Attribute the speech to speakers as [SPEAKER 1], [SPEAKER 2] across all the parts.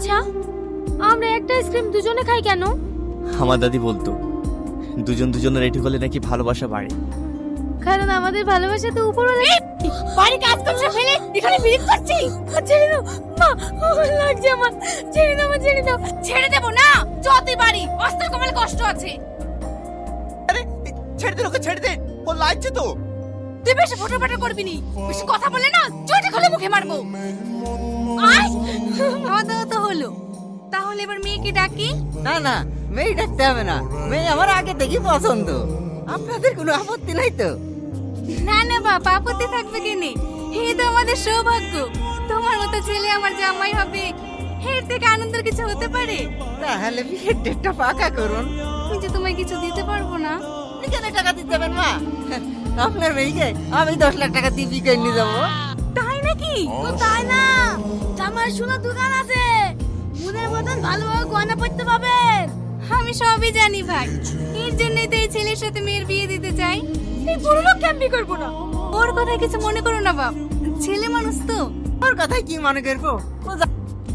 [SPEAKER 1] আচ্ছা, আমরা একটা আইসক্রিম দুজনে খাই কেন?
[SPEAKER 2] আমার দাদি বলতো দুজন দুজনের এটি হলে নাকি ভালোবাসা বাড়ে।
[SPEAKER 1] কারণ আমাদের ভালোবাসা তো উপরওয়ালা। বাড়ি কাজ করছে ফেলে এখানে বিড়িত করছি। ছেড়ে দাও মা, আমার লাগছে আমার। ছেড়ে দাও মা, ছেড়ে দাও।
[SPEAKER 3] ছেড়ে দেবো না, যতই বাড়ি অস্ত্র কমালে কষ্ট আছে।
[SPEAKER 2] আরে ছেড়ে দিন, ওকে ছেড়ে দিন, ও লাগছে তো।
[SPEAKER 3] তুই বেশি ফটোফটো করবি নি, বেশি কথা বলে না চটি খুলে মুখে মারবো। আয়, খাওয়া দাওয়া তো হলো, তাহলে এবার মেয়েকে ডাকি।
[SPEAKER 4] না না, মেয়ে ডাকতে হবে না, মেয়ে আমার আগে থেকেই পছন্দ। আপনাদের কোনো আপত্তি নাই তো?
[SPEAKER 3] না না বাবা, আপত্তি থাকবে কেনে? হে তো আমাদের সৌভাগ্য, তোমার মতো ছেলে আমার জামাই হবে। এর থেকে আনন্দের কিছু হতে পারে?
[SPEAKER 4] তাহলে বিয়ের ডেটটা পাকা করুন।
[SPEAKER 3] আমি যে তোমায় কিছু দিতে পারবো না।
[SPEAKER 4] এখানে টাকা দিতে দেবেন মা? আপনার মেয়েকে আমি 10 লাখ টাকা দিয়ে বিয়ে নিয়ে যাবো।
[SPEAKER 3] তাই নাকি?
[SPEAKER 1] ও তাই না, জামাই সোনার দোকান আছে, মুদের মতন ভালোভাবে গয়না পড়তে পাবেন।
[SPEAKER 3] আমি সবই জানি ভাই, এর জন্যই তো এই ছেলের সাথে মেয়ের বিয়ে দিতে চাই।
[SPEAKER 1] এই বুড়ো লোক কেন বিয়ে করবো না?
[SPEAKER 3] ওর কথা কিছু মনে করো না বাপ, ছেলে মানুষ তো।
[SPEAKER 4] ওর কথাই কি মনে করবো? ও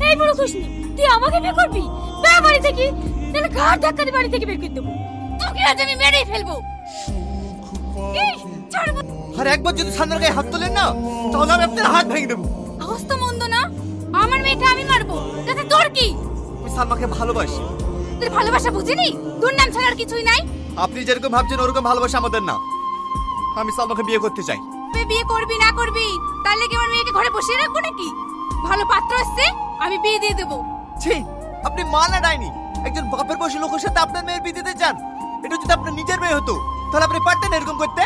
[SPEAKER 1] এই বুড়ো খুশনি, তুই আমাকে বিয়ে করবি? বের বাড়ি থেকে, নাহলে ঘাট ধাক্কা দিয়ে বাড়ি থেকে বের করে দেবো।
[SPEAKER 3] তোকে আজ আমি মেরেই ফেলবো। এই, ছাড়বো।
[SPEAKER 2] আর একবার যদি সান্দার গায়ে হাত তোলেন না, তাহলে আমি আপনার হাত ভেঙে দেবো।
[SPEAKER 3] অবস্থা মন্দ না, আমার মেয়েকে আমি মারবো, তাতে তোর কি?
[SPEAKER 2] আমি সালমাকে ভালোবাসি।
[SPEAKER 3] তোর ভালোবাসা বুঝিনি, তোর নাম ছাড়ার কিছুই নাই।
[SPEAKER 2] আপনি যেরকম ভাবছেন ওরকম ভালোবাসা আমাদের না। আমি সালমাকে বিয়ে করতে চাই।
[SPEAKER 3] তুই বিয়ে করবি না করবি, তাহলে কি আমার মেয়েকে ঘরে বসিয়ে রাখবো নাকি? ভালো পাত্র আসছে, আমি বিয়ে দিয়ে দেবো।
[SPEAKER 2] ছি, আপনি মা না ডাইনি? একজন বাপের বয়সী লোকের সাথে আপনার মেয়ের বিয়ে দিতে চান? এটা যদি আপনার নিজের মেয়ে হতো, তাহলে আপনি পারতেন এরকম করতে?